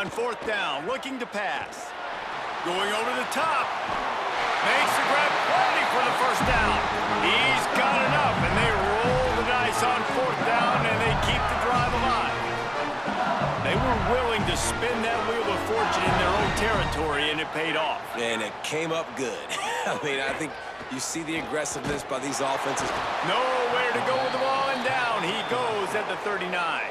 On fourth down, looking to pass. Going over the top. Makes the grab, plenty for the first down. He's got enough, and they roll the dice on fourth down, and they keep the drive alive. They were willing to spin that wheel of fortune in their own territory, and it paid off. And it came up good. I mean, I think you see the aggressiveness by these offenses. Nowhere to go with the ball, and down he goes at the 39.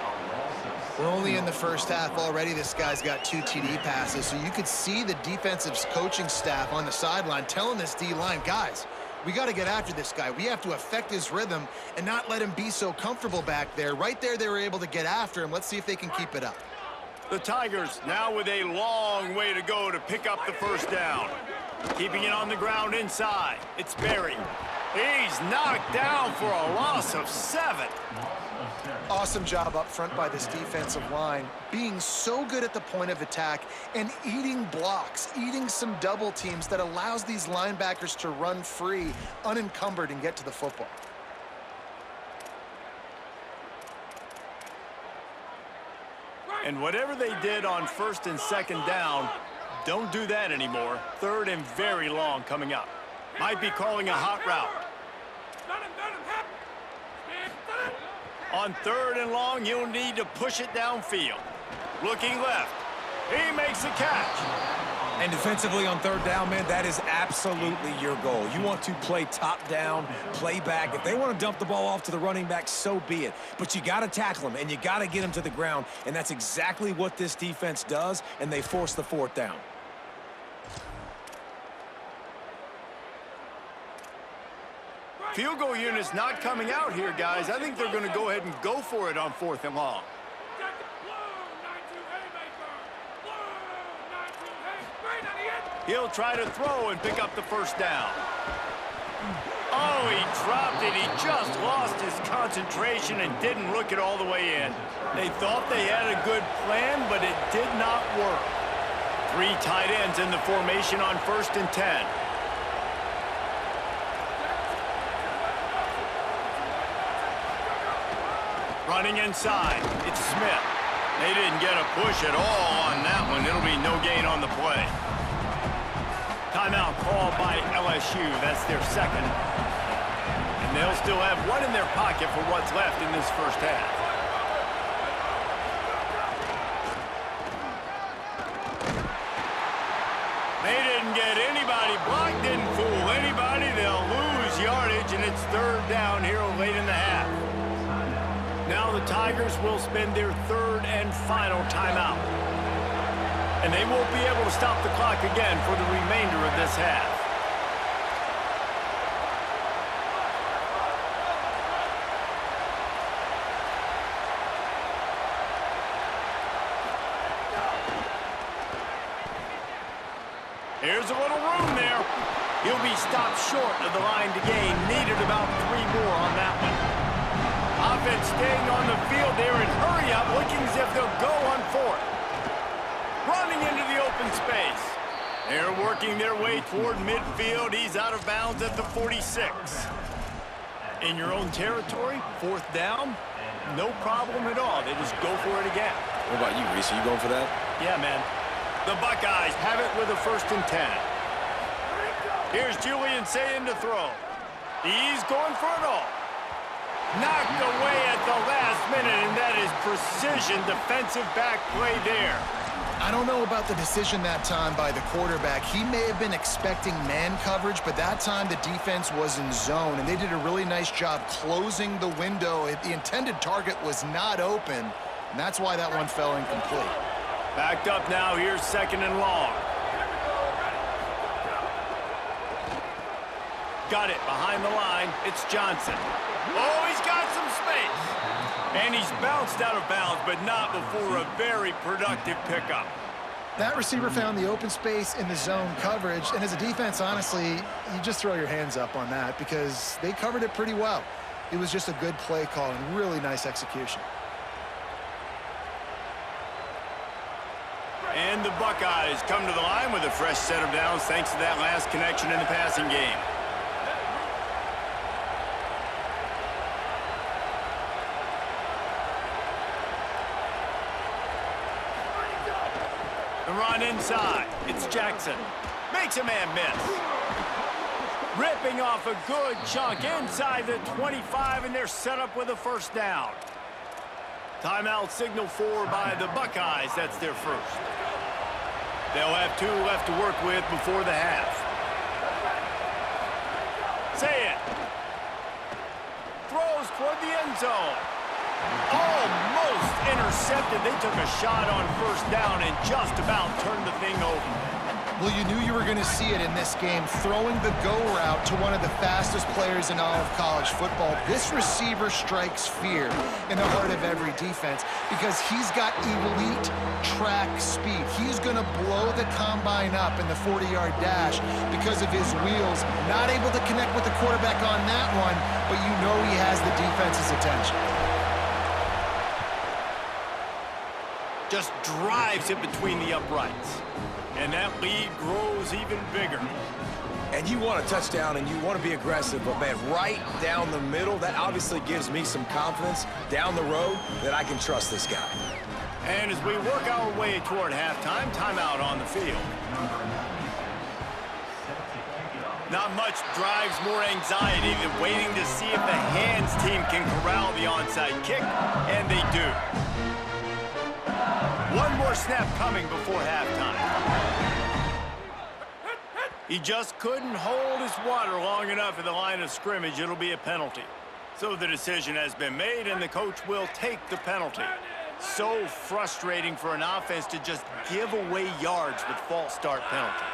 We're only in the first half already. This guy's got 2 TD passes, so you could see the defensive coaching staff on the sideline telling this D-line, guys, we got to get after this guy. We have to affect his rhythm and not let him be so comfortable back there. Right there, they were able to get after him. Let's see if they can keep it up. The Tigers now with a long way to go to pick up the first down. Keeping it on the ground inside. It's Berry. He's knocked down for a loss of 7. Awesome job up front by this defensive line, being so good at the point of attack and eating blocks, eating some double teams that allows these linebackers to run free, unencumbered, and get to the football. And whatever they did on first and second down, don't do that anymore. Third and very long coming up. Might be calling a hot route. On third and long, he'll need to push it downfield. Looking left. He makes a catch. And defensively on third down, man, that is absolutely your goal. You want to play top down, play back. If they want to dump the ball off to the running back, so be it. But you got to tackle them, and you got to get them to the ground. And that's exactly what this defense does, and they force the fourth down. Field goal unit's not coming out here, guys. I think they're going to go ahead and go for it on fourth and long. He'll try to throw and pick up the first down. Oh, he dropped it. He just lost his concentration and didn't look it all the way in. They thought they had a good plan, but it did not work. 3 tight ends in the formation on first and 10. Running inside, it's Smith. They didn't get a push at all on that one. It'll be no gain on the play. Timeout called by LSU. That's their second. And they'll still have one in their pocket for what's left in this first half. They didn't get anybody blocked, didn't fool anybody. They'll lose yardage, and it's third down here late in the half. Now the Tigers will spend their third and final timeout. And they won't be able to stop the clock again for the remainder of this half. Here's a little room there. He'll be stopped short of the line to gain. Needed about 3 more on that one. Offense staying on the field there in hurry up, looking as if they'll go on fourth. Running into the open space. They're working their way toward midfield. He's out of bounds at the 46. In your own territory, fourth down, no problem at all. They just go for it again. What about you, Reese? Are you going for that? Yeah, man. The Buckeyes have it with a first and 10. Here's Julian saying to throw. He's going for it all. Knocked away at the last minute, and that is precision defensive back play there. I don't know about the decision that time by the quarterback. He may have been expecting man coverage, but that time the defense was in zone, and they did a really nice job closing the window. The intended target was not open, and that's why that one fell incomplete. Backed up now, here's second and long. Got it behind the line. It's Johnson. Oh, he's got some space. And he's bounced out of bounds, but not before a very productive pickup. That receiver found the open space in the zone coverage, and as a defense, honestly, you just throw your hands up on that because they covered it pretty well. It was just a good play call and really nice execution. And the Buckeyes come to the line with a fresh set of downs thanks to that last connection in the passing game. The run inside. It's Jackson. Makes a man miss. Ripping off a good chunk inside the 25, and they're set up with a first down. Timeout signaled for by the Buckeyes. That's their first. They'll have 2 left to work with before the half. Say it. Throws toward the end zone. Almost intercepted. They took a shot on first down and just about turned the thing over. Well, you knew you were going to see it in this game, throwing the go route to one of the fastest players in all of college football. This receiver strikes fear in the heart of every defense because he's got elite track speed. He's going to blow the combine up in the 40-yard dash because of his wheels. Not able to connect with the quarterback on that one, but you know he has the defense's attention. Just drives it between the uprights. And that lead grows even bigger. And you want a touchdown and you want to be aggressive, but man, right down the middle, that obviously gives me some confidence down the road that I can trust this guy. And as we work our way toward halftime, timeout on the field. Not much drives more anxiety than waiting to see if the hands team can corral the onside kick, and they do. One more snap coming before halftime. He just couldn't hold his water long enough at the line of scrimmage. It'll be a penalty. So the decision has been made, and the coach will take the penalty. So frustrating for an offense to just give away yards with false start penalties.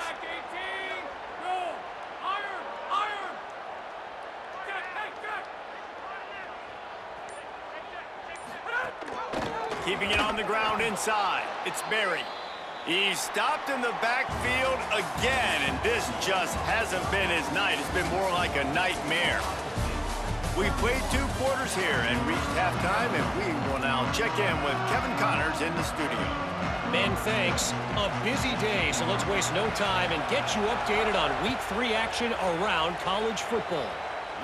Keeping it on the ground inside. It's Berry. He's stopped in the backfield again, and this just hasn't been his night. It's been more like a nightmare. We've played 2 quarters here and reached halftime, and we will now check in with Kevin Connors in the studio. Men, thanks. A busy day, so let's waste no time and get you updated on Week 3 action around college football.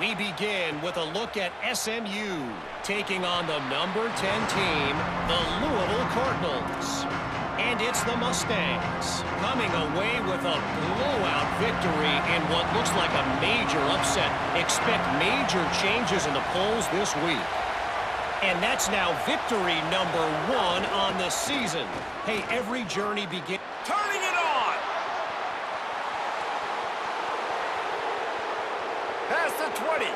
We begin with a look at SMU, taking on the number 10 team, the Louisville Cardinals. And it's the Mustangs, coming away with a blowout victory in what looks like a major upset. Expect major changes in the polls this week. And that's now victory number 1 on the season. Hey, every journey begins... Turning it on! Past the 20.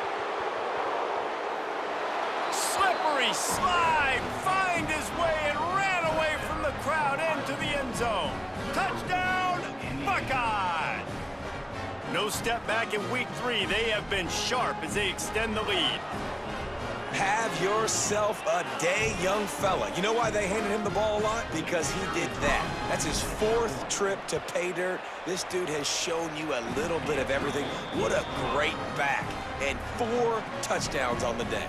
Slippery slide, find his way and ran away from the crowd into the end zone. Touchdown, Buckeye! No step back in Week 3. They have been sharp as they extend the lead. Have yourself a day, young fella. You know why they handed him the ball a lot? Because he did that. That's his 4th trip to pay dirt. This dude has shown you a little bit of everything. What a great back. And 4 touchdowns on the day.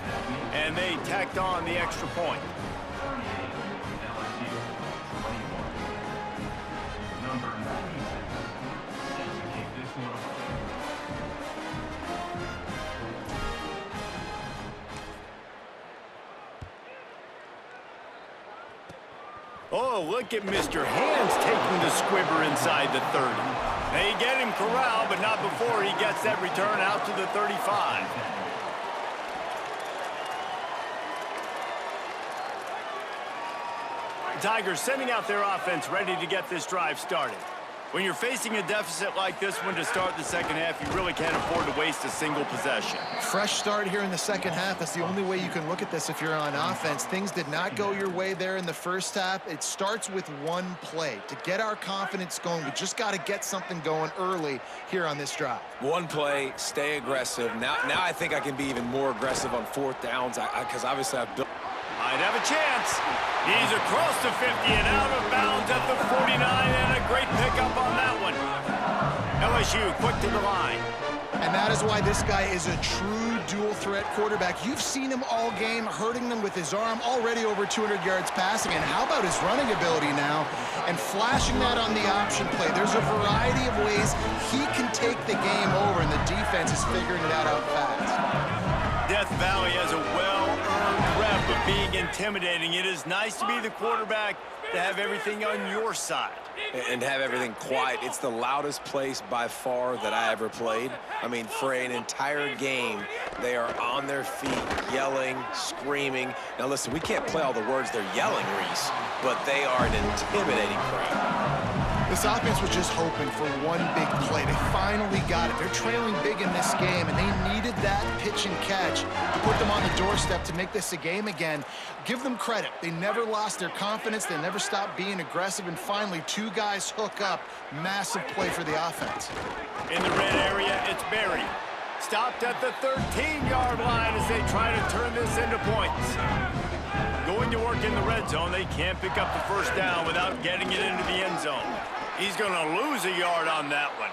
And they tacked on the extra point. Oh, look at Mr. Hands taking the squibber inside the 30. They get him corralled, but not before he gets that return out to the 35. The Tigers sending out their offense ready to get this drive started. When you're facing a deficit like this one to start the second half, you really can't afford to waste a single possession. Fresh start here in the second half. That's the only way you can look at this if you're on offense. Things did not go your way there in the first half. It starts with one play. To get our confidence going, we just got to get something going early here on this drive. One play, stay aggressive. Now I think I can be even more aggressive on 4th downs because obviously I've built... Might have a chance. He's across the 50 and out of bounds at the 49, and a great pickup on that one. LSU quick to the line. And that is why this guy is a true dual-threat quarterback. You've seen him all game, hurting them with his arm, already over 200 yards passing. And how about his running ability now? And flashing that on the option play. There's a variety of ways he can take the game over, and the defense is figuring that out fast. Death Valley has a well-earned rep of being in intimidating. It is nice to be the quarterback, to have everything on your side. And have everything quiet. It's the loudest place by far that I ever played. I mean, for an entire game, they are on their feet, yelling, screaming. Now, listen, we can't play all the words they're yelling, Reese, but they are an intimidating crowd. This offense was just hoping for one big play. They finally got it. They're trailing big in this game, and they needed that pitch and catch to put them on the doorstep to make this a game again. Give them credit. They never lost their confidence. They never stopped being aggressive, and finally, two guys hook up. Massive play for the offense. In the red area, it's Barry. Stopped at the 13-yard line as they try to turn this into points. Going to work in the red zone, they can't pick up the first down without getting it into the end zone. He's going to lose a yard on that one.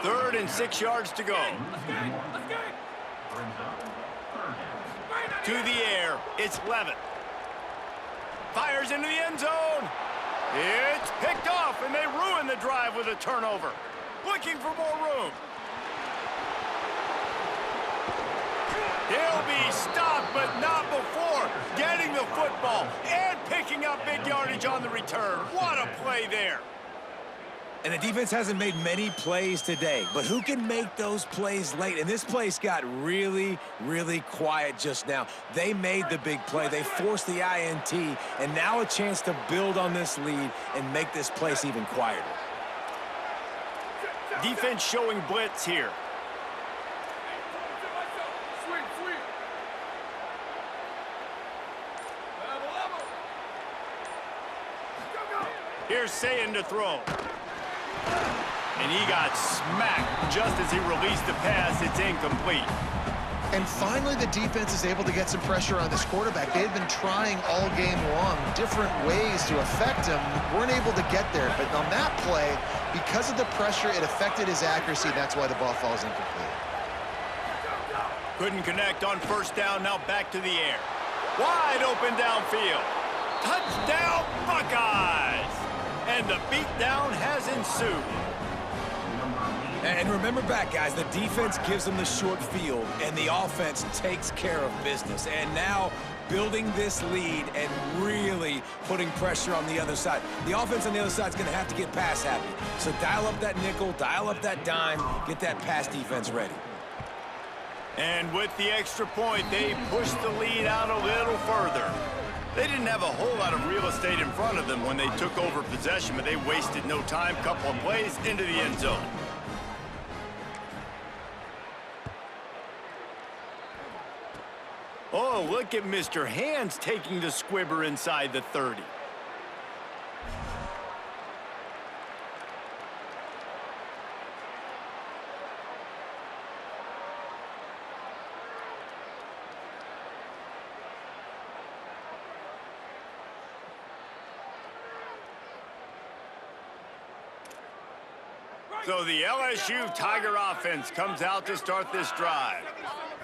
3rd and 6 yards to go. To the air, it's Levitt. Fires into the end zone. It's picked off, and they ruin the drive with a turnover. Looking for more room. He'll be stopped, but not before getting the football and picking up big yardage on the return. What a play there. And the defense hasn't made many plays today, but who can make those plays late? And this place got really, really quiet just now. They made the big play. They forced the INT, and now a chance to build on this lead and make this place even quieter. Defense showing blitz here. Here's Sayin to throw. And he got smacked just as he released the pass. It's incomplete. And finally, the defense is able to get some pressure on this quarterback. They've been trying all game long, different ways to affect him. Weren't able to get there. But on that play, because of the pressure, it affected his accuracy. That's why the ball falls incomplete. Couldn't connect on first down. Now back to the air. Wide open downfield. Touchdown, Buckeyes! And the beatdown has ensued. And remember back, guys, the defense gives them the short field, and the offense takes care of business. And now building this lead and really putting pressure on the other side. The offense on the other side is going to have to get pass happy. So dial up that nickel, dial up that dime, get that pass defense ready. And with the extra point, they push the lead out a little further. They didn't have a whole lot of real estate in front of them when they took over possession, but they wasted no time. Couple of plays into the end zone. Oh, look at Mr. Hands taking the squibber inside the 30. So the LSU Tiger offense comes out to start this drive.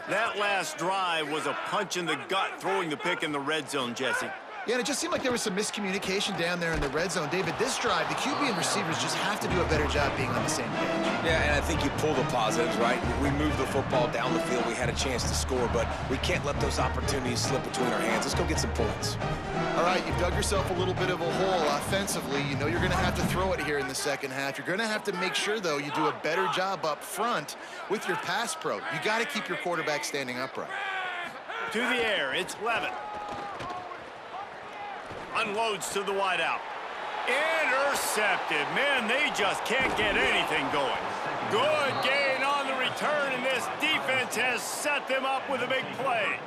That last drive was a punch in the gut, throwing the pick in the red zone, Jesse. Yeah, and it just seemed like there was some miscommunication down there in the red zone. David, this drive, the QB and receivers just have to do a better job being on the same page. Yeah, and I think you pull the positives, right? We moved the football down the field. We had a chance to score, but we can't let those opportunities slip between our hands. Let's go get some points. All right, you've dug yourself a little bit of a hole offensively. You know you're going to have to throw it here in the second half. You're going to have to make sure, though, you do a better job up front with your pass pro. You got to keep your quarterback standing upright. To the air, it's Levitt. Unloads to the wideout. Intercepted. Man, they just can't get anything going. Good gain on the return, and this defense has set them up with a big play.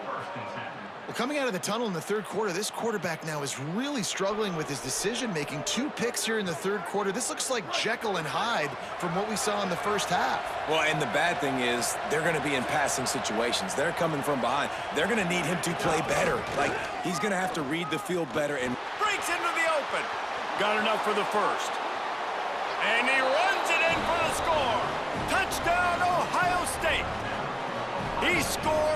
Well, coming out of the tunnel in the third quarter, this quarterback now is really struggling with his decision-making. 2 picks here in the third quarter. This looks like Jekyll and Hyde from what we saw in the first half. Well, and the bad thing is they're going to be in passing situations. They're coming from behind. They're going to need him to play better. Like, he's going to have to read the field better. And breaks into the open. Got enough for the first. And he runs it in for the score. Touchdown, Ohio State. He scored